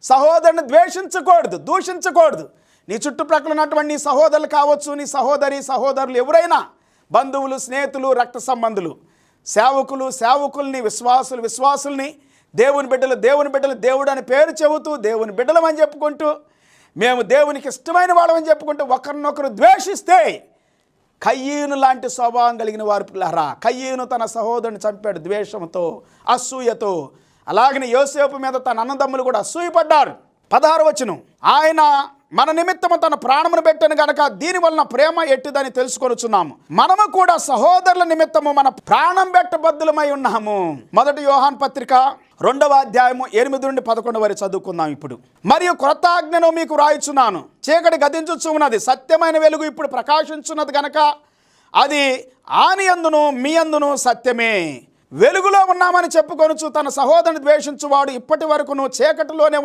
సహోదరుని ద్వేషించకూడదు, దూషించకూడదు. నీ చుట్టుప్రక్కల ఉన్నటువంటి నీ సహోదరులు కావచ్చు, నీ సహోదరులు ఎవరైనా, బంధువులు, స్నేహితులు, రక్త సంబంధులు, సేవకుల్ని, విశ్వాసుల్ని, దేవుని బిడ్డలు దేవుడు అని పేరు చెబుతూ దేవుని బిడ్డలమని చెప్పుకుంటూ, మేము దేవునికి ఇష్టమైన వాళ్ళమని చెప్పుకుంటూ ఒకరినొకరు ద్వేషిస్తే కయ్యను లాంటి స్వభావం కలిగిన వారు పిల్లరా. కయ్యను తన సహోదరుని చంపాడు ద్వేషంతో, అసూయతో. అలాగని యోసేపు మీద తన అన్నదమ్ములు కూడా అసూయపడ్డారు. 16వ వచనం, ఆయన మన నిమిత్తము తన ప్రాణమును పెట్టను గనక దీని వలన ప్రేమ ఎట్టిదని తెలుసుకొనుచున్నాము. మనము కూడా సహోదరుల నిమిత్తము మన ప్రాణం పెట్టబద్దులమై ఉన్నాము. 1 యోహాను పత్రిక 2వ అధ్యాయము 8 నుండి 11 వరకు చదువుకుందాం ఇప్పుడు. మరియు క్రొత్త ఆజ్ఞను మీకు రాయిచున్నాను, చీకటి గతించుచు ఉన్నది, సత్యమైన వెలుగు ఇప్పుడు ప్రకాశించున్నది గనక అది ఆని యందును మీ యందును సత్యమే. వెలుగులో ఉన్నామని చెప్పుకొనుచు తన సహోదరుని ద్వేషించువాడు ఇప్పటి వరకును చీకటిలోనే